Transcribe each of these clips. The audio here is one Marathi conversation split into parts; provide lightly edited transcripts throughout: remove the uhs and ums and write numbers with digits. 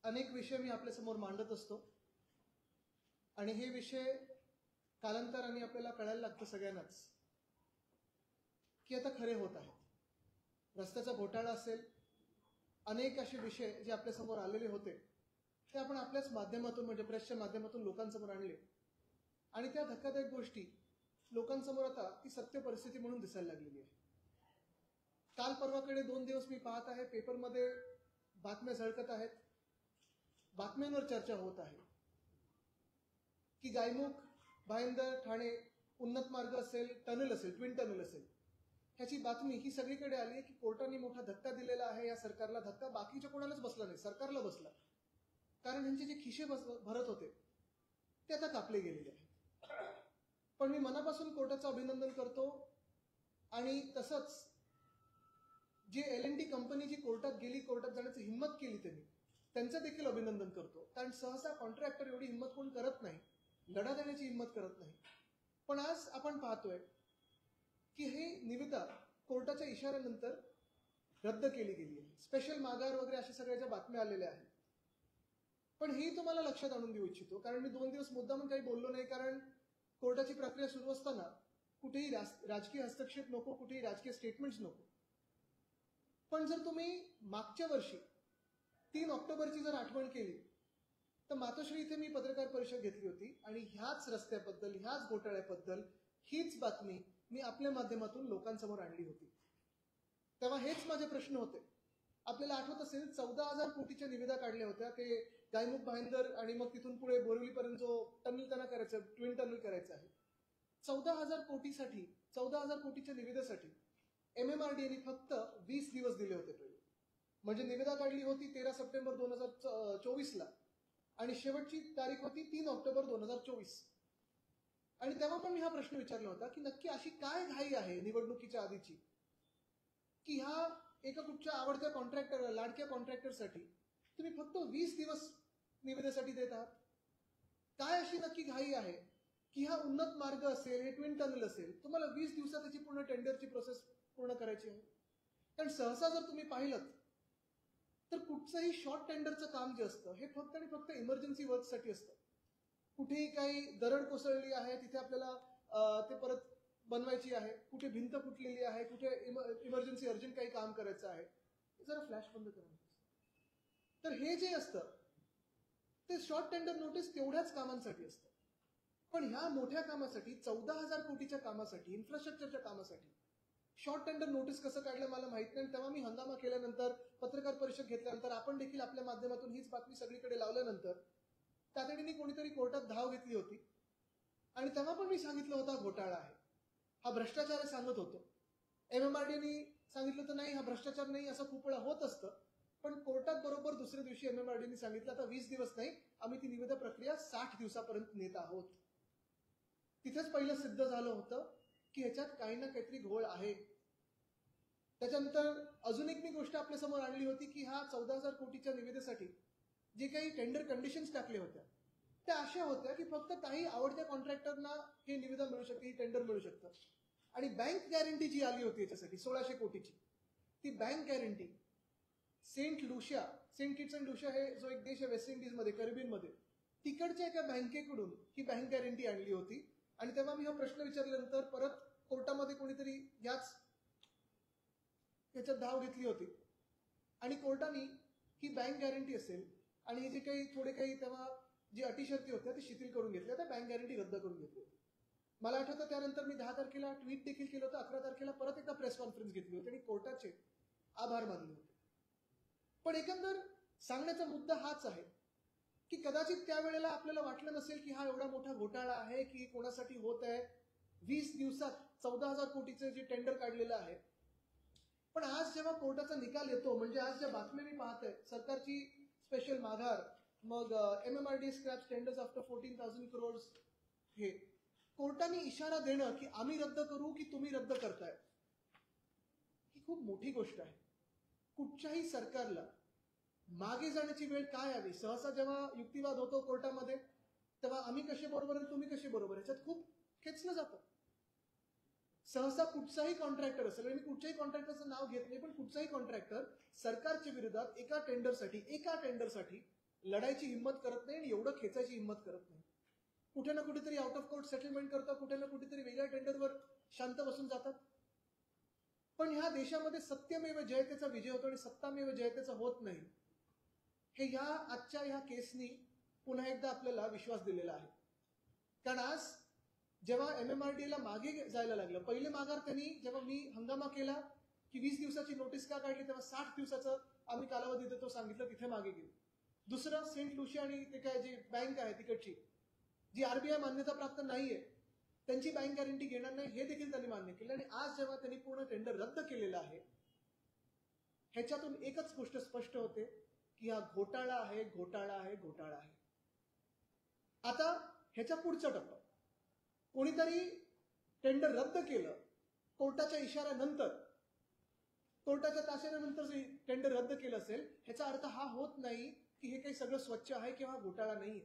अनेक विषय मी आपल्यासमोर मांडत असतो आणि हे विषय कालांतराने आपल्याला कळायला लागतं सगळ्यांनाच की आता खरे होत आहेत. रस्त्याचा घोटाळा असेल, अनेक असे विषय जे आपल्यासमोर आलेले होते ते आपण आपल्याच माध्यमातून म्हणजे प्रेसच्या माध्यमातून लोकांसमोर आणले आणि त्या धक्कादायक गोष्टी लोकांसमोर आता ती सत्य परिस्थिती म्हणून दिसायला लागलेली आहे. काल परवाकडे 2 दिवस मी पाहत आहे पेपरमध्ये बातम्या झळकत आहेत, बातम्यांवर चर्चा होत आहे की गायमुख भाईंदर ठाणे उन्नत मार्ग असेल, टनल असेल, ट्विन टनल असेल, ह्याची बातमी ही सगळीकडे आली आहे की कोर्टाने मोठा धक्का दिलेला आहे या सरकारला. धक्का बाकीच्या कोणालाच बसला नाही, सरकारला बसला. कारण ह्यांचे जे खिशे भरत होते ते आता कापले गेलेले आहेत. पण मी मनापासून कोर्टाचं अभिनंदन करतो आणि तसंच जे L&T कंपनी जी कोर्टात गेली, कोर्टात जाण्याची हिंमत केली त्यांचं देखील अभिनंदन करतो. कारण सहसा कॉन्ट्रॅक्टर एवढी हिंमत कोण करत नाही, लढा देण्याची हिंमत करत नाही. पण आज आपण पाहतोय की हे निविदा कोर्टाच्या इशाऱ्यानंतर रद्द केली गेली आहे. स्पेशल माघार वगैरे अशा सगळ्याच्या बातम्या आलेल्या आहेत. पण ही तुम्हाला लक्षात आणून देऊ इच्छितो, कारण मी 2 दिवस मुद्दामून काही बोललो नाही, कारण कोर्टाची प्रक्रिया सुरू असताना कुठेही राजकीय हस्तक्षेप नको, कुठेही राजकीय स्टेटमेंट्स नको. पण जर तुम्ही मागच्या वर्षी 3 ऑक्टोबरची जर आठवण केली तर मातोश्री इथे मी पत्रकार परिषद घेतली होती आणि ह्याच रस्त्याबद्दल, ह्याच घोटाळ्याबद्दल हीच बातमी मी आपल्या माध्यमातून लोकांसमोर आणली होती. तेव्हा हेच माझे प्रश्न होते. आपल्याला आठवत असेल 14,000 कोटीच्या निविदा काढल्या होत्या. ते गायमुख भाईंदर आणि मग तिथून पुढे बोरिवलीपर्यंत जो टनल त्यांना करायचं, ट्विन टनल करायचं आहे, 14,000 कोटीच्या निविदेसाठी MMRDAने फक्त 20 दिवस दिले होते पहिले. म्हणजे निविदा काढली होती 13 सप्टेंबर 2024ला आणि शेवटची तारीख होती 3 ऑक्टोबर 2024. आणि तेव्हा पण मी हा प्रश्न विचारला होता की नक्की अशी काय घाई आहे निवडणुकीच्या आधीची की ह्या एका कुठच्या आवडत्या कॉन्ट्रॅक्टर, लाडक्या कॉन्ट्रॅक्टरसाठी तुम्ही फक्त 20 दिवस निविदेसाठी देत आहात. काय अशी नक्की घाई आहे की हा उन्नत मार्ग असेल, हे ट्विन टनल असेल, तुम्हाला 20 दिवसात त्याची पूर्ण टेंडरची प्रोसेस पूर्ण करायची आहे. कारण सहसा जर तुम्ही पाहिलं तर कुठचंही शॉर्ट टेंडरचं काम जे असतं हे फक्त आणि फक्त इमर्जन्सी वर्कसाठी असतं. कुठेही काही दरड कोसळली आहे तिथे आपल्याला ते परत बनवायची आहे, कुठे भिंत फुटलेली आहे, कुठे इमर्जन्सी अर्जंट काही काम करायचं आहे, जरा फ्लॅश बंद करा. तर हे जे असतं ते शॉर्ट टेंडर नोटीस तेवढ्याच कामांसाठी असतं. पण ह्या मोठ्या कामासाठी 14,000 कोटीच्या कामासाठी, इन्फ्रास्ट्रक्चरच्या कामासाठी शॉर्ट टेंडर नोटीस कसं काढलं मला माहित नाही. तेव्हा मी हंगामा केल्यानंतर, पत्रकार परिषद घेतल्यानंतर, आपण देखील आपल्या माध्यमातून हीच बातमी सगळीकडे लावल्यानंतर तातडीने कोणीतरी कोर्टात धाव घेतली होती आणि तेव्हा पण मी सांगितलं होतं हा घोटाळा आहे, हा भ्रष्टाचार सांगत होतो. MMRDAने सांगितलं तर नाही, हा भ्रष्टाचार नाही, असं खूप वेळा होत असतं. पण कोर्टात बरोबर दुसऱ्या दिवशी MMRDAने सांगितलं आता 20 दिवस नाही, आम्ही ती निविदा प्रक्रिया 60 दिवसापर्यंत नेत आहोत. तिथेच पहिलं सिद्ध झालं होतं की ह्याच्यात काही ना काहीतरी घोळ आहे. त्याच्यानंतर अजून एक मी गोष्ट आपल्यासमोर आणली होती की ह्या 14,000 कोटीच्या निविदेसाठी जे काही टेंडर कंडिशन्स टाकल्या होत्या त्या अशा होत्या की फक्त काही आवडत्या कॉन्ट्रॅक्टरना हे निविदा मिळू शकते, ही टेंडर मिळू शकतं. आणि बँक गॅरंटी जी आली होती याच्यासाठी 1,600 कोटीची, ती bank guarantee Saint Kitts and Lucia हे जो एक देश आहे वेस्ट इंडिजमध्ये, कॅरिबियनमध्ये, तिकडच्या एका बँकेकडून ही बँक गॅरंटी आणली होती. आणि तेव्हा मी हा प्रश्न विचारल्यानंतर परत कोर्टामध्ये कोणीतरी याच्यात धाव घेतली होती आणि कोर्टाने ही बँक गॅरंटी असेल आणि हे जे काही थोडे काही तेव्हा जी अटी शर्ती होत्या ते शिथिल करून घेतल्या, त्या बँक गॅरंटी रद्द करून घेतली होती. मला आठवतं त्यानंतर मी 10 तारखेला ट्विट देखील केलं होतं, 11 तारखेला परत एकदा प्रेस कॉन्फरन्स घेतली होती आणि कोर्टाचे आभार मानले होते. पण एकंदर सांगण्याचा मुद्दा हाच आहे की कदाचित त्यावेळेला आपल्याला वाटलं नसेल की हा एवढा मोठा घोटाळा आहे की कोणासाठी होत आहे. 20 दिवसात 14,000 कोटीचं जे टेंडर काढलेलं आहे. पण आज जेव्हा कोर्टाचा निकाल येतो, म्हणजे आज ज्या बातम्या मी पाहतोय, सरकारची स्पेशल माघार, मग MMRDA scraps tenders after 14,000 crores, हे कोर्टाने इशारा देणं की आम्ही रद्द करू की तुम्ही रद्द करताय, ही खूप मोठी गोष्ट आहे. कुठच्याही सरकारला मागे जाण्याची वेळ काय आली. सहसा जेव्हा युक्तिवाद होतो कोर्टामध्ये तेव्हा आम्ही कसे बरोबर आणि तुम्ही कसे बरोबर ह्याच्यात खूप खेचलं जातं. सहसा कुठचाही कॉन्ट्रॅक्टर असेल, आणि मी कुठच्याही कॉन्ट्रॅक्टरचं नाव घेत नाही, पण कुठचाही कॉन्ट्रॅक्टर सरकारच्या विरोधात एका टेंडरसाठी लढायची हिंमत करत नाही आणि एवढं खेचायची हिंमत करत नाही. कुठे ना कुठेतरी आउट ऑफ कोर्ट सेटलमेंट करतात, कुठे ना कुठेतरी वेगळ्या टेंडरवर शांत बसून जातात. पण ह्या देशामध्ये सत्यमेव जयतेचा विजय होतो आणि सत्तामेव जयतेचा होत नाही, हे ह्या आजच्या ह्या केसनी पुन्हा एकदा आपल्याला विश्वास दिलेला आहे. कारण आज जेव्हा MMRDA ला मागे जायला लागलं, पहिले माघार त्यांनी जेव्हा मी हंगामा केला की 20 दिवसाची नोटीस का काढली, तेव्हा 60 दिवसाचं आम्ही कालावधी देतो सांगितलं, तिथे मागे गेलो. दुसरं सेंट लुशिया आणि ते काय जी बँक आहे तिकडची, जी RBI मान्यता प्राप्त नाहीये, त्यांची बँक गॅरंटी घेणार नाही हे देखील त्यांनी मान्य केलं. आणि आज जेव्हा त्यांनी पूर्ण टेंडर रद्द केलेलं आहे, ह्याच्यातून एकच गोष्ट स्पष्ट होते की हा घोटाळा आहे, घोटाळा आहे, घोटाळा आहे. आता ह्याच्या पुढचा टप्पा, कोणीतरी टेंडर रद्द केलं कोर्टाच्या इशाऱ्यानंतर, कोर्टाच्या ताशेऱ्यानंतर टेंडर रद्द केलं असेल, ह्याचा अर्थ हा होत नाही की हे काही सगळं स्वच्छ आहे किंवा घोटाळा नाहीये.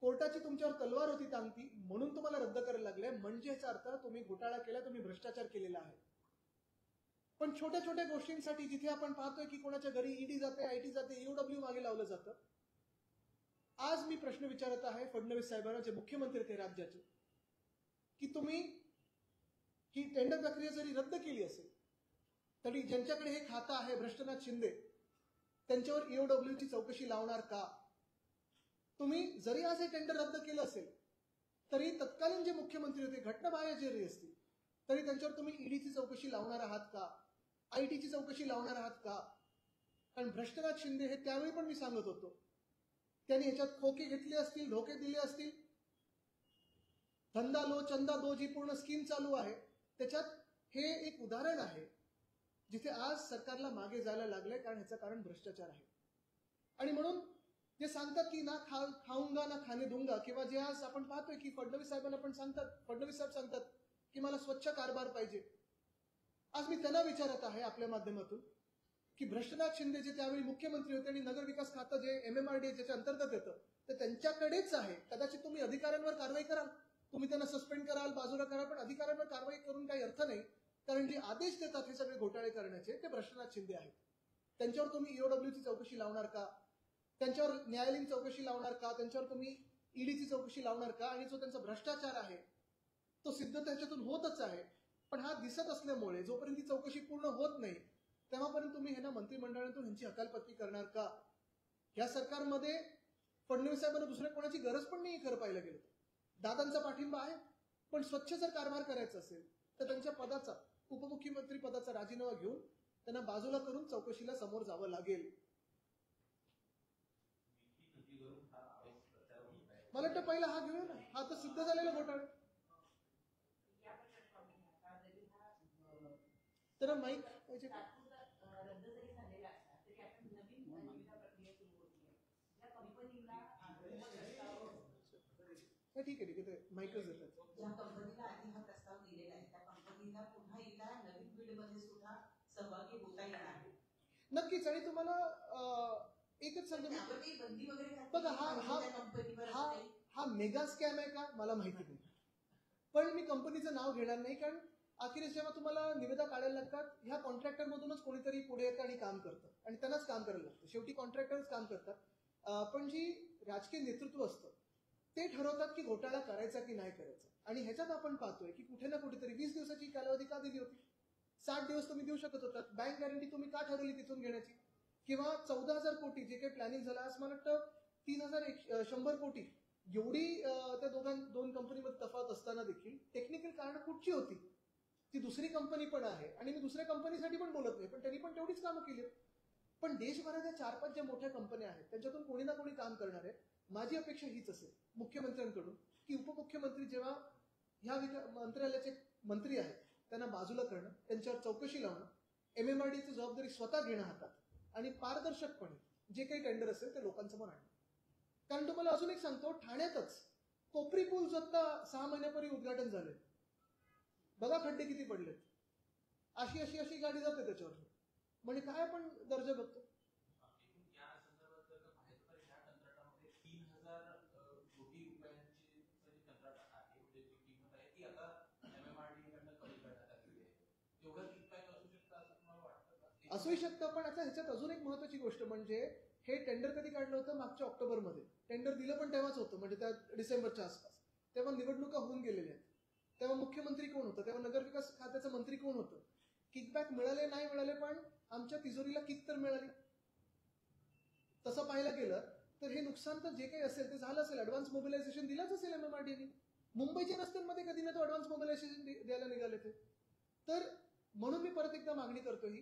कोर्टाची तुमच्यावर तलवार होती टांगती म्हणून तुम्हाला रद्द करायला लागले, म्हणजे ह्याचा अर्थ तुम्ही घोटाळा केला, तुम्ही भ्रष्टाचार केलेला आहे. पण छोट्या छोट्या गोष्टींसाठी जिथे आपण पाहतोय की कोणाच्या घरी ED जाते, IT जाते, EOW मागे लावलं जातं. आज मी प्रश्न विचारत आहे फडणवीस साहेबांना, जे मुख्यमंत्री ते राज्याचे, की तुम्ही ही टेंडर प्रक्रिया जरी रद्द केली असेल तरी ज्यांच्याकडे हे खातं आहे भ्रष्टनाथ शिंदे, त्यांच्यावर EOW ची चौकशी लावणार का? तुम्ही जरी आज हे टेंडर रद्द केलं असेल तरी तत्कालीन जे मुख्यमंत्री होते, घटनाबाह्य जरी असतील तरी त्यांच्यावर तुम्ही ED ची चौकशी लावणार आहात का? IT ची चौकशी लावणार आहात का? कारण भ्रष्टनाथ शिंदे हे त्यावेळी पण मी सांगत होतो, त्यांनी ह्याच्यात खोके घेतले असतील, धोके दिले असतील. धंदा लो चंदा दो जी पूर्ण स्कीम चालू आहे, त्याच्यात हे एक उदाहरण आहे जिथे आज सरकारला मागे जायला लागलंय, कारण ह्याचं कारण भ्रष्टाचार आहे. आणि म्हणून जे सांगतात की ना खाऊंगा ना खाने दूंगा, किंवा जे आज आपण पाहतोय की फडणवीस साहेबांना पण सांगतात, फडणवीस साहेब सांगतात की मला स्वच्छ कारभार पाहिजे. आज मी त्यांना विचारत आहे आपल्या माध्यमातून की भ्रष्टनाथ शिंदे जे त्यावेळी मुख्यमंत्री होते आणि नगर विकास खातं जे MMRDA ज्याच्या अंतर्गत येतं ते त्यांच्याकडेच आहे. कदाचित तुम्ही अधिकाऱ्यांवर कारवाई कराल, तुम्ही त्यांना सस्पेंड कराल, बाजूला कराल, पण अधिकाऱ्यांवर कारवाई करून काही अर्थ नाही. कारण जे आदेश देतात हे सगळे घोटाळे करण्याचे ते भ्रष्टनाथ शिंदे आहेत. त्यांच्यावर तुम्ही EOW ची चौकशी लावणार का? त्यांच्यावर न्यायालयीन चौकशी लावणार का? त्यांच्यावर तुम्ही ED ची चौकशी लावणार का? आणि जो त्यांचा भ्रष्टाचार आहे तो सिद्ध त्याच्यातून होतच आहे. पण हा दिसत असल्यामुळे जोपर्यंत ती चौकशी पूर्ण होत नाही तेव्हापर्यंत तुम्ही ह्यांना मंत्रिमंडळातून ह्यांची हकालपट्टी करणार का? या सरकारमध्ये फडणवीस साहेबांना दुसऱ्या कोणाची गरज पण नाही खरं पाहिलं गेलं. दादांचा पाठिंबा आहे, पण स्वच्छ जर कारभार करायचा असेल तर त्यांच्या पदाचा, उपमुख्यमंत्री पदाचा राजीनामा घेऊन त्यांना बाजूला करून चौकशीला समोर जावं लागेल. मला वाटतं पहिला हा घेऊया ना, हा तर सिद्ध झालेला घोटाळा. तर माईक पाहिजे का? ठीक आहे, ठीक आहे, माईकच देतात. ज्या कंपनीला आधी हा प्रस्ताव दिलेला आहे त्या कंपनीला पुन्हा एकदा नवीन बिडमध्ये सुद्धा सहभागी होता येणार आहे. नक्कीच. आणि तुम्हाला एकच सांगतो, बघा हा मेगा स्कॅम आहे का मला माहिती नाही, पण मी कंपनीचं नाव घेणार नाही. कारण अखेरीस जेव्हा तुम्हाला निविदा काढायला लागतात, ह्या कॉन्ट्रॅक्टर मधूनच कोणीतरी पुढे येतं आणि काम करतं आणि त्यांनाच काम करायला लागतं. शेवटी कॉन्ट्रॅक्टरच काम करतात. पण जी राजकीय नेतृत्व असतं ते ठरवतात की घोटाळा करायचा की नाही करायचा. आणि ह्याच्यात आपण पाहतोय की कुठे ना कुठेतरी 20 दिवसाची कालावधी का दिली होती? 60 दिवस तुम्ही देऊ शकत होतात. बँक गॅरंटी तुम्ही का ठरवली तिथून घेण्याची? किंवा 14,000 कोटी जे काही प्लॅनिंग झालं, आज मला वाटतं 3,100 कोटी एवढी त्या दोन कंपनीमध्ये तफावत असताना देखील टेक्निकल कारण कुठची होती? ती दुसरी कंपनी पण आहे आणि मी दुसऱ्या कंपनीसाठी पण बोलत नाही, पण त्यांनी पण तेवढीच कामं केली. पण देशभराच्या 4-5 ज्या मोठ्या कंपन्या आहेत त्यांच्यातून कोणी ना कोणी काम करणार आहे. माझी अपेक्षा हीच असेल मुख्यमंत्र्यांकडून की उपमुख्यमंत्री जेव्हा ह्या मंत्रालयाचे मंत्री आहेत त्यांना बाजूला करणं, त्यांच्यावर चौकशी लावणं, MMRDAची जबाबदारी स्वतः घेणं हातात आणि पारदर्शकपणे जे काही टेंडर असेल ते लोकांसमोर आणणं. कारण तुम्हाला अजून एक सांगतो, ठाण्यातच कोपरी पूल आता 6 महिन्यापूर्वी उद्घाटन झालंय. बघा खड्डे किती पडलेत. अशी गाडी जाते त्याच्यावर. म्हणजे काय आपण दर्जा बघतो. असूही शकतं, पण आता ह्याच्यात अजून एक महत्वाची गोष्ट म्हणजे हे टेंडर कधी काढलं होतं? मागच्या ऑक्टोबरमध्ये. टेंडर दिलं पण तेव्हाच होतं, म्हणजे त्या डिसेंबरच्या आसपास. तेव्हा निवडणुका होऊन गेलेल्या आहेत. तेव्हा मुख्यमंत्री कोण होतं? तेव्हा नगरविकास खात्याचं मंत्री कोण होतं? किकबॅक मिळाले नाही मिळाले, पण आमच्या तिजोरीला किक तर मिळाली. तसं पाहायला गेलं तर हे नुकसान तर जे काही असेल ते झालं असेल. ऍडव्हान्स मोबिलायझेशन दिलंच असेल MMRDAने. मुंबईच्या रस्त्यांमध्ये कधी नाही तो ऍडव्हान्स मोबिलायझेशन द्यायला निघाले ते. तर म्हणून मी परत एकदा मागणी करतो ही,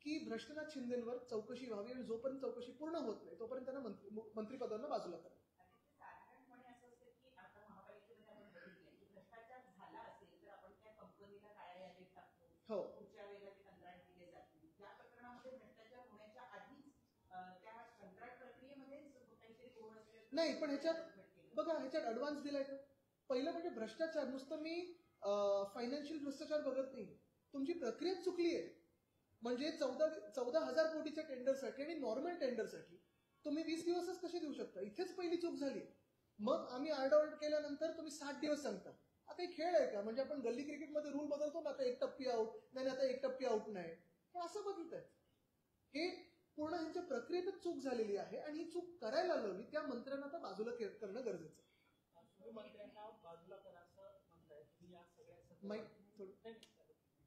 की भ्रष्टनाथ शिंदेवर चौकशी व्हावी आणि जोपर्यंत चौकशी पूर्ण होत नाही तोपर्यंत त्यांना मंत्रिपदांना बाजूला करा. साधारणपणे असं असतं की आता महापालिकेमध्ये आपण बघितलंय की भ्रष्टाचार झाला असेल तर आपण त्या कंपनीला काळ्या यादीत टाकतो. हो. पुढच्या वेळेला ते कंत्राट दिले जाते. या प्रकरणामध्ये भ्रष्टाचार होण्याच्या आधीच त्या कंत्राट प्रक्रियेमध्येच काहीतरी गोळ असेल. नाही, पण ह्याच्यात ऍडव्हान्स दिलाय का? पहिलं म्हणजे भ्रष्टाचार नुसतं मी फायनान्शियल भ्रष्टाचार बघत नाही. तुमची प्रक्रिया चुकली आहे. म्हणजे 14,000 कोटीच्या टेंडरसाठी आणि नॉर्मल टेंडरसाठी तुम्ही 20 दिवसच कसे देऊ शकता? इथेच पहिली चूक झाली. मग आम्ही आरडाओरड केल्यानंतर तुम्ही 60 दिवस सांगता. आता एक खेळ आहे का? म्हणजे आपण गल्ली क्रिकेटमध्ये रूल बदलतो ना, आता 1 टप्पी आउट, नाही आता 1 टप्पी आउट नाही, हे असं बघितलंय. हे पूर्ण ह्यांच्या प्रक्रियेतच चूक झालेली आहे आणि ही चूक करायला लावली त्या मंत्र्यांना आता बाजूला करणं गरजेचं आहे. मंत्र्यांना बाजूला करा असं म्हणताय तुम्ही या सगळ्या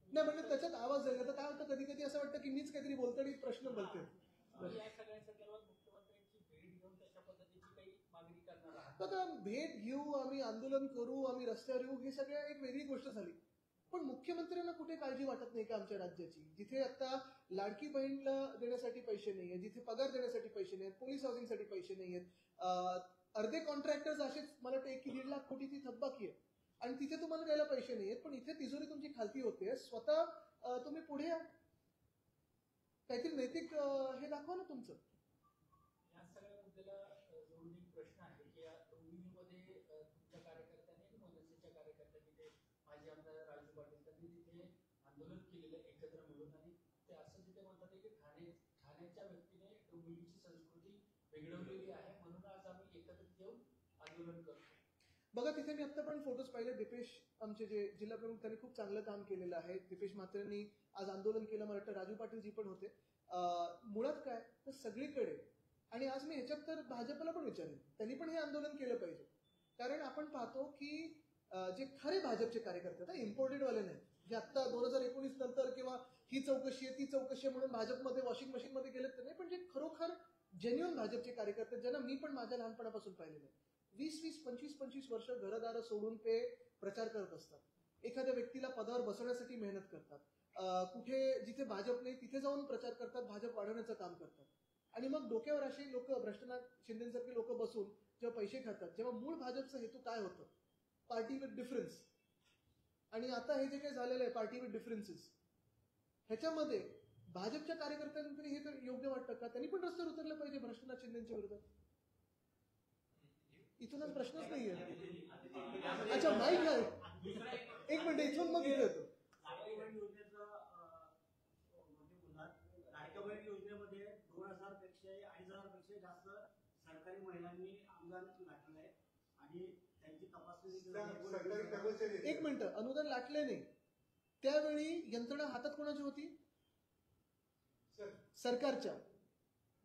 नाही, म्हणजे त्याच्यात आवाज जाईल. तर काय होतं, कधी कधी असं वाटतं की मीच काहीतरी बोलतो आणि प्रश्न बोलते. या सगळ्या संदर्भात मुख्यमंत्र्यांची भेट घेऊन त्याच्या पद्धतीची काही मागणी करणार आहात? आता भेट घेऊ, आम्ही आंदोलन करू, आम्ही रस्त्यावर येऊ, हे सगळं एक वेगळी गोष्ट झाली. पण मुख्यमंत्र्यांना कुठे काळजी वाटत नाही का आमच्या राज्याची? जिथे आता लाडकी बहीणला देण्यासाठी पैसे नाहीये, जिथे पगार देण्यासाठी पैसे नाहीत, पोलीस हाऊसिंगसाठी पैसे नाहीयेत, अर्धे कॉन्ट्रॅक्टर्स असेच, मला वाटतं 1-1.5 लाख कोटीची थकबाकी आहे आणि तिथे तुम्हाला द्यायला पैसे नाहीयेत. पण इथे तिजोरी तुमची खालती होते. स्वतः तुम्ही पुढे या, काहीतरी नैतिक हे दाखवा ना तुमचं. या सगळ्या मुद्द्याला जोडून एक प्रश्न आहे की या डोंबिवलीमध्ये तुमच्या कार्यकर्त्यांनी आणि मनसेच्या कार्य माजी आमदार राजू पाटील त्यांनी तिथे आंदोलन केलेलं एकत्र मिळून आणि ते असं तिथे म्हणतात की ठाण्याच्या व्यक्तीने डोंबिवलीची संस्कृती बिघडवलेली आहे म्हणून आज आम्ही एकत्रित येऊन आंदोलन करतो. बघा, तिथे मी आता पण फोटोज पाहिले. दीपेश, आमचे जे जिल्हा प्रमुख, त्यांनी खूप चांगलं काम केलेलं आहे. दीपेश म्हात्रेंनी आज आंदोलन केलं. मला वाटतं राजू पाटीलजी पण होते. मुळात काय तर सगळीकडे, आणि आज मी ह्याच्यात तर भाजपला पण विचारेन, त्यांनी पण हे आंदोलन केलं पाहिजे. कारण आपण पाहतो की जे खरे भाजपचे कार्यकर्ते, इम्पोर्टेड वाले नाही, जे आता 2019 नंतर किंवा ही चौकशी आहे ती चौकशी आहे म्हणून भाजपमध्ये वॉशिंग मशीनमध्ये गेलेत तर नाही, पण जे खरोखर जेन्युअन भाजपचे कार्यकर्ते, ज्यांना मी पण माझ्या लहानपणापासून पाहिलेलं आहे, 20-20, 25-25 वर्ष घरदारं सोडून ते प्रचार करत असतात. एखाद्या व्यक्तीला पदावर बसवण्यासाठी मेहनत करतात. कुठे जिथे भाजप नाही तिथे जाऊन प्रचार करतात, भाजप वाढवण्याचं काम करतात. आणि मग डोक्यावर असे लोक, भ्रष्टनाथ शिंदेसारखे लोक बसून जेव्हा पैसे खातात, जेव्हा मूळ भाजपचा हेतू काय होतं, पार्टी विथ डिफरन्स, आणि आता हे जे काही झालेलं आहे पार्टी विथ डिफरन्सेस, ह्याच्यामध्ये भाजपच्या कार्यकर्त्यांनी हे तर योग्य वाटतं का? त्यांनी पण रस्त्यावर उतरलं पाहिजे भ्रष्टनाथ शिंदेच्या विरोधात. इथूनच प्रश्नच नाहीये. अच्छा, माईक आहे, एक मिनिट, इथून मग इथे येतो. लाडक्या बहीण योजनेमध्ये 2,000 पेक्षा 2,500 पेक्षा जास्त सरकारी महिलांनी अनुदान लाटलंय आणि त्यांची तपासणी. एक मिनिट, अनुदान लाटले नाही त्यावेळी यंत्रणा हातात कोणाची होती? सरकारच्या.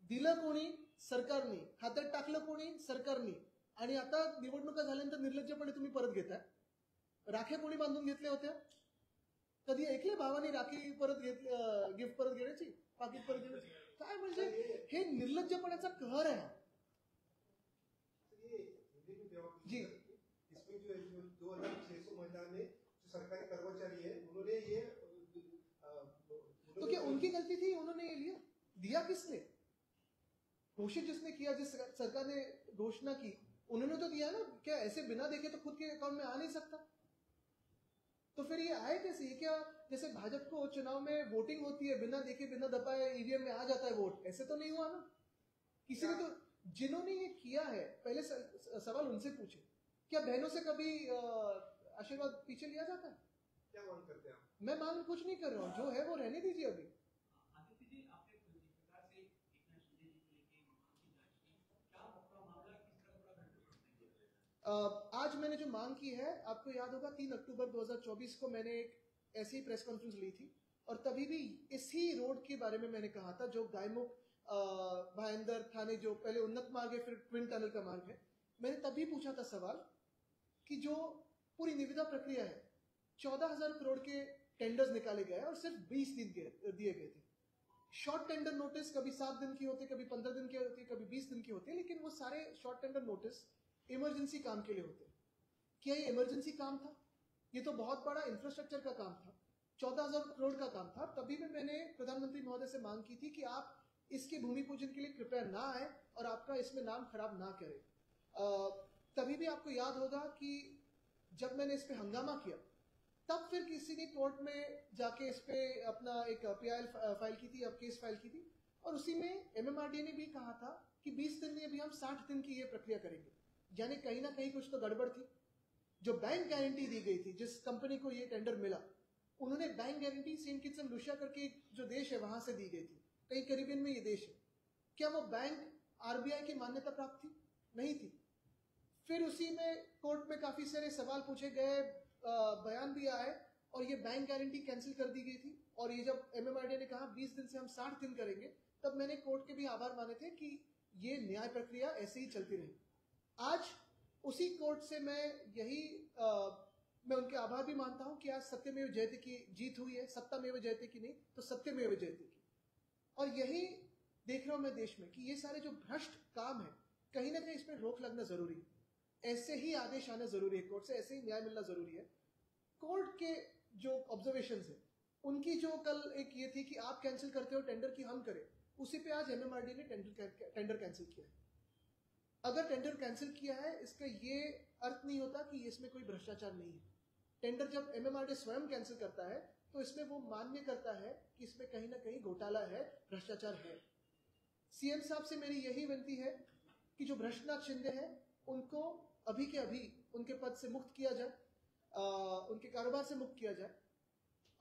दिलं कोणी? सरकारने. खात्यात टाकलं कोणी? सरकारने. आणि आता निवडणुका झाल्यानंतर निर्लज्जपणे तुम्ही परत घेताय. राख्या कोणी बांधून घेतल्या होत्या? कधी ऐकले भावानी राखी परत घेतली, गिफ्ट परत घेण्याची, पाकिट परत घेण्याची? काय म्हणजे हे निर्लज्जपणाचा कहर आहे. जी, इसमें जो 2,600 महिला में जो सरकारी कर्मचारी है उन्होंने ये तो क्या उनकी गलती थी? उन्होंने ये लिया, दिया किसने? घोषित जिसने किया, जिस सरकार ने घोषणा की, उन्होंने तो दिया ना. क्या ऐसे बिना देखे तो खुद के अकाउंट में आ नहीं सकता? तो फिर ये आए कैसे? ये क्या जैसे भाजपा को चुनाव में वोटिंग होती है, बिना देखे बिना दबाए ईवीएम में आ जाता है वोट, ऐसे तो नहीं हुआ ना. किसी ने तो, जिन्होंने ये किया है, पहले सवाल उनसे पूछे, क्या बहनों से कभी आशीर्वाद पीछे लिया जाता है? क्या मांग करते हैं आप? मैं मांग कुछ नहीं कर रहा हूँ, जो है वो रहने दीजिए. अभी आज मैंने जो मांग की है, आपको याद होगा 3 अक्टूबर 2024 को मैंने एक ऐसी प्रेस कॉन्फ्रेंस ली थी और तभी भी इसी रोड के बारे में मैंने कहा था जो गायमुख भाईंदर थाने जो पहले उन्नत मार्ग है फिर ट्विन टनल का मार्ग है, मैंने तभी पूछा था सवाल कि जो पूरी निविदा प्रक्रिया है 14,000 करोड़ के टेंडर्स निकाले गए और सिर्फ 20 दिन के दिए गए थे। शॉर्ट टेंडर नोटिस कभी 7 दिन की होते, कभी 15 दिन के होते, कभी 20 दिन के होते, लेकिन वो सारे शॉर्ट टेंडर नोटिस इमरजेंसी काम के लिए होते। क्या ये इमरजेंसी काम था? ये तो बहुत बड़ा इंफ्रास्ट्रक्चर का काम था, 14,000 करोड़ का काम था। तभी भी मैंने प्रधानमंत्री महोदय से मांग की थी कि आप इसके भूमि पूजन के लिए कृपया ना आए और आपका इसमें नाम खराब ना करें। तभी भी आपको याद होगा कि जब मैंने इस पे हंगामा किया तब फिर किसी ने कोर्ट में जाके इस पे अपना एक पीआईएल फाइल की थी, अब केस फाइल की थी, और उसी में एमएमआरडीए ने भी कहा था कि 20 दिन में अभी हम 60 दिन की ये प्रक्रिया करेंगे। यानी कहीं ना कहीं कुछ तो गड़बड़ थी। जो बैंक गारंटी दी गई थी, जिस कंपनी को ये टेंडर मिला, उन्होंने bank guarantee Saint Kitts and Lucia करके जो देश है वहां से दी गई थी, कहीं कैरिबियन में ये देश है। क्या वो बैंक आरबीआई की मान्यता प्राप्त थी? नहीं थी। फिर उसी में कोर्ट में काफी सारे सवाल पूछे गए, बयान भी आए और ये बैंक गारंटी कैंसिल कर दी गई थी। और ये जब एमएमआरडीए ने कहा 20 दिन से हम 60 दिन करेंगे, तब मैंने कोर्ट के भी आभार माने थे कि ये न्याय प्रक्रिया ऐसे ही चलती रही। आज उसी कोर्ट से मैं उनके आभार भी मानता हूं कि आज सत्यमेव जयते की जीत हुई है। सत्तामेव जयते की नहीं तो सत्यमेव जयते की। और यही देख रहा हूं मैं देश में कि ये सारे जो भ्रष्ट काम है, कहीं ना कहीं इसमें रोक लगना जरूरी है। ऐसे ही आदेश आना जरूरी है कोर्ट से, ऐसे ही न्याय मिलना जरूरी है। कोर्ट के जो ऑब्जर्वेशंस है, उनकी जो कल एक ये थी कि आप कैंसिल करते हो टेंडर की हम करें, उसी पे आज एमएमआरडीए ने टेंडर कैंसिल किया है। अगर टेंडर कैंसिल किया है, इसका ये अर्थ नहीं होता कि इसमें कोई भ्रष्टाचार नहीं है। टेंडर जब एमएमआरडीए स्वयं कैंसिल करता है तो इसमें वो मान्य करता है कि इसमें कहीं ना कहीं घोटाला है, भ्रष्टाचार है। सीएम साहब से मेरी यही विनती है कि जो भ्रष्टनाथ शिंदे हैं उनको अभी के अभी उनके पद से मुक्त किया जाए, उनके कारोबार से मुक्त किया जाए,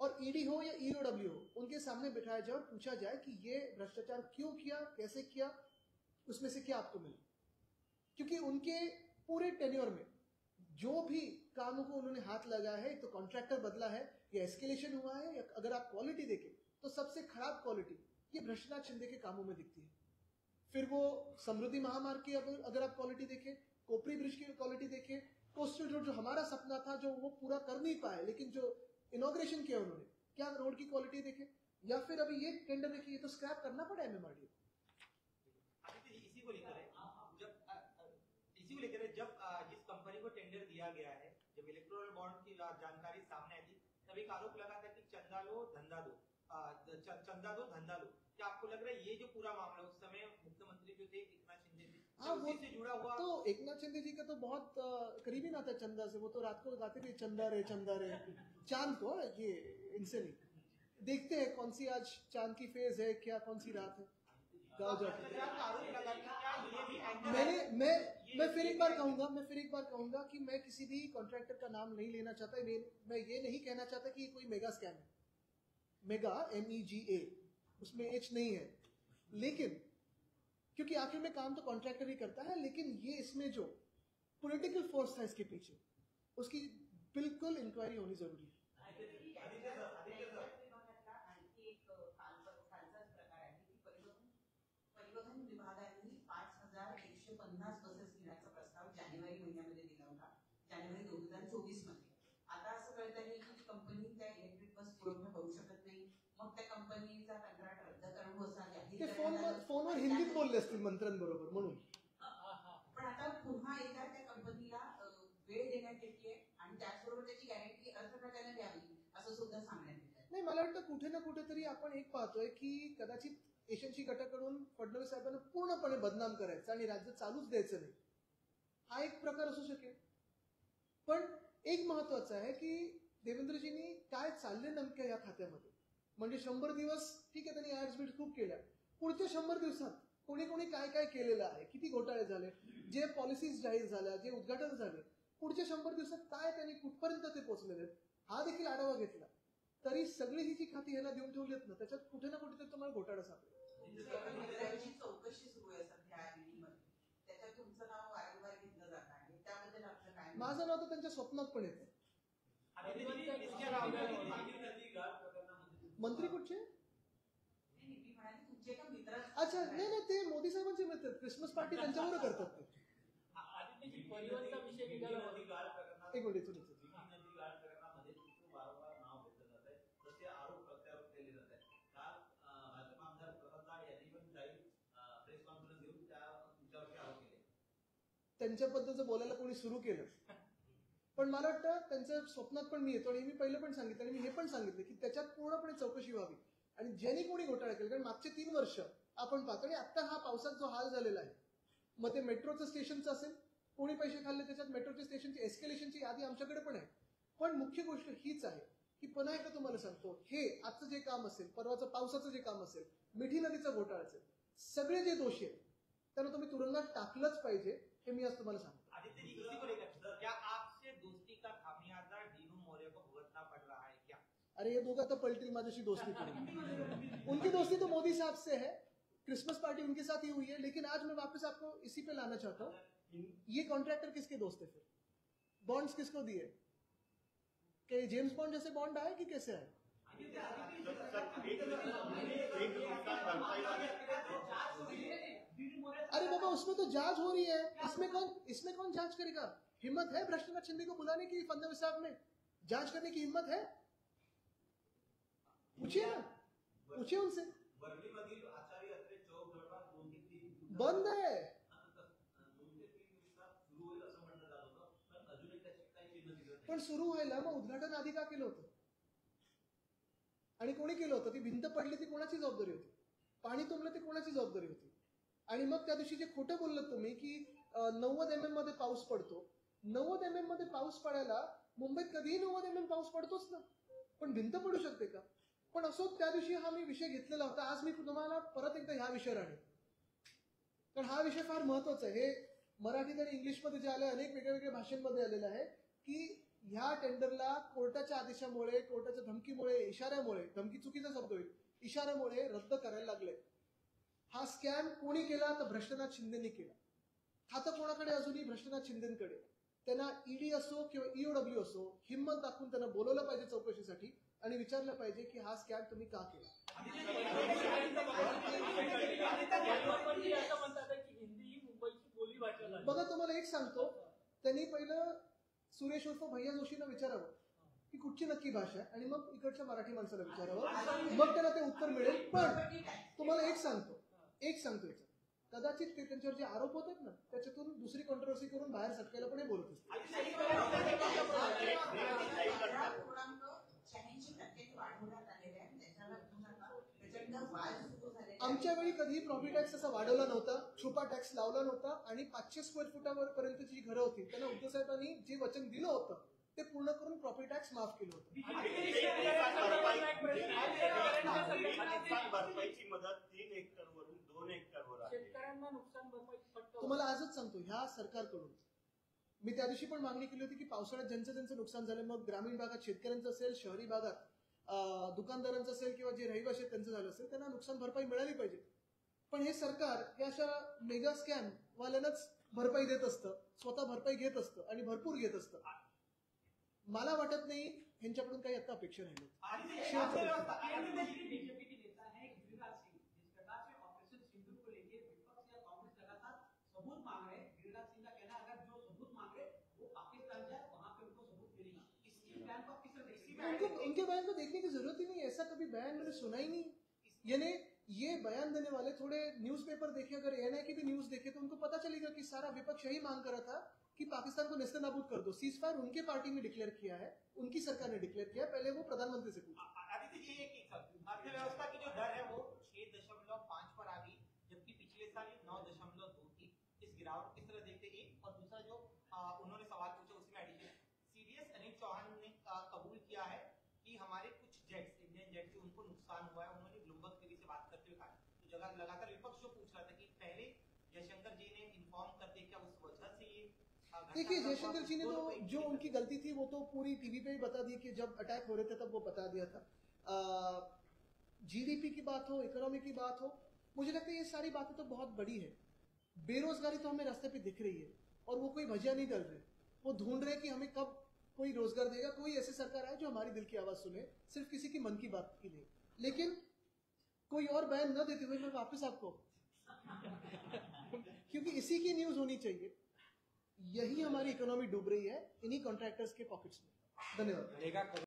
और ईडी हो या ईओडब्ल्यू हो, उनके सामने बिठाया जाए और पूछा जाए कि ये भ्रष्टाचार क्यों किया, कैसे किया, उसमें से क्या आपको मिला। क्योंकि उनके पूरे टेन्योर में जो भी कामों को उन्होंने हाथ लगाया है, तो कॉन्ट्रैक्टर बदला है या एस्केलेशन हुआ है, या अगर आप क्वालिटी देखें तो सबसे खराब क्वालिटी ये भ्रष्टनाथ शिंदे के कामों में दिखती है। फिर वो समृद्धि महामार्ग की अगर आप क्वालिटी देखें, कोपरी ब्रिज की क्वालिटी देखें, कोस्टल रोड जो हमारा सपना था जो वो पूरा कर नहीं पाए, लेकिन जो इनॉग्रेशन किया उन्होंने, क्या रोड की क्वालिटी देखें, या फिर अभी ये टेंडर देखिए, ये तो स्क्रैप करना पड़ा एमएमआरडीए। इसी को लेकर जब जिस कंपनी को टेंडर दिया गया है, जब इलेक्टोरल बॉन्ड की जानकारी सामने आई थी, तब एक आरोप लगा था कि चंदा दो धंधा दो। क्या आपको लग रहा है ये जो पूरा मामला, उस समय मुख्यमंत्री जो थे एकनाथ शिंदे थे, उसी से जुड़ा हुआ? तो एकनाथ शिंदे जी का तो बहुत करीबी नाता है चंदा से। वो तो रात को गाते थे चंदा रे चांद को, ये इनसे नहीं। देखते हैं कौन सी आज चांद की फेज है, क्या कौन सी रात है, गाँव जाके। मैं फिर एक बार कहूंगा कि मैं किसी भी कॉन्ट्रैक्टर का नाम नहीं लेना चाहता। मैं ये नहीं कहना चाहता कि कोई मेगा स्कैम है। मेगा MEGA, उसमें H नहीं है, लेकिन क्योंकि आखिर में काम तो कॉन्ट्रैक्टर ही करता है, लेकिन ये इसमें जो पॉलिटिकल फोर्स था इसके पीछे, उसकी बिल्कुल इंक्वायरी होनी जरूरी है। परिवहन विभागाने 5,150 बसेस घेण्याचा प्रस्ताव जानेवारी महिन्यामध्ये दिला होता, जानेवारी 2024 मध्ये। आता असं कळत आहे की कंपनी त्या इलेक्ट्रिक बस पुरवठा करू शकत नाही, मग त्या कंपनीचा कंत्राट रद्द करणं असा जाहीर फोनवर हिंदीत बोलले असतील मंत्र्यांबरोबर म्हणून। पण आता पुन्हा एकदा त्या कंपनीला वेळ देण्यात येते आणि त्याचबरोबर त्याची गॅरंटी अर्थखात्याने द्यावी असं सुद्धा सांगण्यात येतं। नाही, मला वाटतं कुठे ना कुठेतरी आपण एक पाहतोय की कदाचित एशनची गटाकडून फडणवीस साहेबांना पूर्णपणे बदनाम करायचं आणि राज्य चालूच द्यायचं नाही, हा एक प्रकार असू शकेल। पण एक महत्वाचं आहे की देवेंद्रजींनी काय चालले नेमकं या खात्यामध्ये। म्हणजे 100 दिवस ठीक आहे, त्यांनी ऍड्स बीट खूप केल्या, पुढच्या 100 दिवसात कोणी कोणी काय काय केलेलं आहे, किती घोटाळे झाले, जे पॉलिसीज जाहीर झाल्या, जे उद्घाटन झाले, पुढच्या 100 दिवसात काय त्यांनी कुठपर्यंत ते पोहोचलेले आहेत, हा देखील आढावा घेतला तरी सगळी ही जी खाती ह्याला देऊन ठेवलीत ना, त्याच्यात कुठे ना कुठे तुम्हाला घोटाळा सापडेल। चौकशी सुरू आहे सध्या ईडीमध्ये, त्याच्यात तुमचं नाव वारंवार घेतलं जात आहे, त्याबद्दल आपलं काय? माझं नाव तर त्यांच्या स्वप्नात पण येतं। मंत्री मंत्री कुठचे? मी म्हणाले तुमचे एका मित्राचं अच्छा नाही ते मोदी साहेबांचे मित्र आहेत. क्रिसमस पार्टी त्यांच्याबरोबर करतात ते. आदित्यजी परिवारचा विषय निघाला होता. एक मिनिट इथून. नदी गाळ प्रकरणामध्ये तुमचं वारंवार नाव घेतलं जात आहे. तसे आरोप प्रत्यारोप केले जात आहेत. काल भाजप आमदार प्रताप दाड यांनी पण जाहीर प्रेस कॉन्फरन्स घेऊन तुमच्यावरती आरोप केले. त्यांच्याबद्दलचं बोलायला कोणी सुरू केलं, पण मला वाटतं त्यांच्या स्वप्नात पण मी येतो आणि मी पहिलं पण सांगितलं आणि मी हे पण सांगितलं की त्याच्यात पूर्णपणे चौकशी व्हावी आणि ज्यांनी कोणी घोटाळा केला, कारण मागचे 3 वर्ष आपण पाहतो आणि आता हा पावसात जो हाल झालेला आहे, मग ते मेट्रोचं स्टेशनचं असेल, कोणी पैसे खाल्ले त्याच्यात मेट्रोच्या स्टेशनची एस्केलेशनची यादी आमच्याकडे पण आहे. पण मुख्य गोष्ट हीच आहे की पुन्हा एकदा तुम्हाला सांगतो, हे आजचं जे काम असेल, परवाचं पावसाचं जे काम असेल, मिठी नदीचा घोटाळा असेल, सगळे जे दोषी आहेत त्यांना तुम्ही तुरुंगात टाकलंच पाहिजे, हे मी आज तुम्हाला सांगतो. आदित्य जी, इसी को लेकर क्या आपसे दोस्ती का खामियाजा डीनू मौर्य को भुगतना पड़ रहा है क्या? अरे ये दोगा तो पलटी माझी दोस्ती करेंगे. उनकी दोस्ती तो मोदी साहब से है, क्रिसमस पार्टी उनके साथ ही हुई है, लेकिन आज मैं वापस आपको इसी पे लाना चाहता हूँ. ये कॉन्ट्रैक्टर किसके दोस्त है फिर? बॉन्ड्स किसको दिए? कि जेम्स बॉन्ड जैसे बॉन्ड आए कि कैसे आए? अरे बाबा उसमें तो जांच हो रही है, इसमें कौन जांच करेगा? हिम्मत है भ्रष्टाचार शिंदे को बुलाने की फडणवीस साहब में? जांच करने की हिम्मत है? पूछिए ना, पूछिए उनसे. वर्लीमधील आचार्य अत्रे चौक जवळपास 2 ते 3 बंद आहे. 2 ते 3 दिवसात सुरू होईल असं म्हणलं जात होतं, पण अजूनही त्याची काही चिन्ह दिसत नाही. पण सुरू व्हायला मग उद्घाटन आधी का केलं होतं आणि कोणी केलं होतं? ती भिंत पडली ती कोणाची जबाबदारी होती? पाणी तुंबलं ती कोणाची जबाबदारी होती? आणि मग त्या दिवशी जे खोटं बोललात तुम्ही की 90 mm मध्ये पाऊस पडतो, 90 mm मध्ये पाऊस पडायला मुंबईत कधीही 90 mm पाऊस पडतोच ना, पण भिंत पडू शकते का? पण असो, त्या दिवशी हा मी विषय घेतलेला होता. आज मी तुम्हाला परत एकदा ह्या विषयावर आणेन, कारण हा विषय फार महत्वाचा आहे. हे मराठीत आणि इंग्लिशमध्ये जे आले, अनेक वेगळ्या भाषांमध्ये आलेलं आहे की ह्या टेंडरला कोर्टाच्या आदेशामुळे, कोर्टाच्या धमकीमुळे, इशाऱ्यामुळे, धमकी चुकीचा शब्द होईल, इशाऱ्यामुळे रद्द करायला लागले. हा स्कॅम कोणी केला? तर भ्रष्टनाथ शिंदेनी केला. खातं कोणाकडे? अजूनही भ्रष्टनाथ शिंदेकडे. त्यांना ईडी असो किंवा ईओडब्ल्यू असो, हिंमत दाखवून त्यांना बोलवलं पाहिजे चौकशीसाठी आणि विचारलं पाहिजे की हा स्कॅम तुम्ही का केला. असं म्हणतात की हिंदी ही मुंबईची बोलीभाषा झाली. बघा तुम्हाला एक सांगतो, त्यांनी पहिलं सुरेश उर्फ भैया जोशींना विचारावं की कुठची नक्की भाषा आहे आणि मग इकडच्या मराठी माणसाला विचारावं, मग त्यांना ते उत्तर मिळेल. पण तुम्हाला एक सांगतो याचं, कदाचित ते त्यांच्यावर जे आरोप होतात ना त्याच्यातून दुसरी कॉन्ट्रोवर्सी करून बाहेर सटकायला पण हे बोलत असतात. 86% वाढवण्यात आलेले आहे. त्याच्यावर प्रचंड वाद सुरू झाले. आमच्या वेळी कधीही प्रॉपर्टी टॅक्स असा वाढवला नव्हता, छुपा टॅक्स लावला नव्हता आणि 500 स्क्वेअर फुटावर पर्यंतची जी घरं होती त्यांना उद्धव साहेबांनी जे वचन दिलं होतं ते पूर्ण करून प्रॉपर्टी टॅक्स माफ केलं होतं. भरपाईची मदत 3 हेक्टरवरून 2 हेक्टरवर आहे. शेतकऱ्यांना नुकसान भरपाई फक्त तुम्हाला आजच सांगतो, ह्या सरकारकडून मी त्या दिवशी पण मागणी केली होती की पावसाळ्यात ज्यांचं नुकसान झालं, मग ग्रामीण भागात शेतकऱ्यांचं असेल, शहरी भागात दुकानदारांचं असेल किंवा जे रहिवासी आहेत त्यांचं झालं असेल, त्यांना नुकसान भरपाई मिळाली पाहिजे. पण हे सरकार हे अशा मेगा स्कॅम वाल्यांनाच भरपाई देत असतं, स्वतः भरपाई घेत असतं आणि भरपूर घेत असतं. मला वाटत नाही ह्यांच्याकडून काही आता अपेक्षा राहिली. बीजेपी के नेता है गिरिराज सिंह, जिस प्रकार से ऑपरेशन सिंदूर को लेके विपक्ष या कांग्रेस लगातार सबूत मांग रहे हैं. गिरिराज सिंह का कहना है अगर जो सबूत मांग रहे वो पाकिस्तान जाए, वहां पे उनको सबूत मिलेगा. इसकी बयान को किस तरह देखते हैं? उनके बयान को देखने की जरूरत ही नहीं है. ऐसा कभी बयान मैंने सुना ही नहीं. यानी ये बयान देने वाले थोड़े न्यूज़पेपर देखे, अगर एएनआई की भी न्यूज देखे तो उनको पता चलेगा कि सारा विपक्ष यही मांग कर रहा था कि पाकिस्तान को नेस्तनाबूद कर दो. सीज फायर उनके पार्टी ने डिक्लेयर किया है, उनकी सरकार ने डिक्लेयर किया. पहले वो प्रधानमंत्री से पूछा. आदित्य जी, एक अर्थव्यवस्था की जो दर है वो 6.5 पर आ गई, जबकि पिछले साल ये 9.2 थी. इस गिरावट किस तरह देखते हैं? और दूसरा जो उन्होंने सवाल पूछा उसमें एडिशन, सीडीएस अनिल चौहान ने कबूल किया है कि हमारे कुछ जेट्स, इंडियन जेट्स, उनको नुकसान हुआ है. उन्होंने ब्लूमबर्ग टीवी से बात करते हुए कहा. तो जगह लगातार विपक्ष जो पूछ रहा था कि पहले जयशंकर जी ने इन्फॉर्म करते क्या उस वजह से ये देखिए, जयशंकर जी ने तो जो उनकी गलती थी वो तो पूरी टीवी पे ही बता दी कि जब अटैक हो रहे थे तब वो बता दिया था. जीडीपी की बात हो, इकोनॉमी की बात हो, मुझे लगता है ये सारी बातें तो बहुत बड़ी है. बेरोजगारी तो हमें रास्ते पे दिख रही है और वो कोई भजिया नहीं कर रहे, वो ढूंढ रहे कि हमें कब कोई रोजगार देगा, कोई ऐसी सरकार आए जो हमारी दिल की आवाज सुने, सिर्फ किसी की मन की बात की नहीं. लेकिन कोई और बयान न देते हुए मैं वापस आपको क्योंकि इसी की न्यूज होनी चाहिए। यही हमारी इकोनॉमी डूब रही है, इन्हीं कॉन्ट्रैक्टर्स के पॉकेट्स में। धन्यवाद।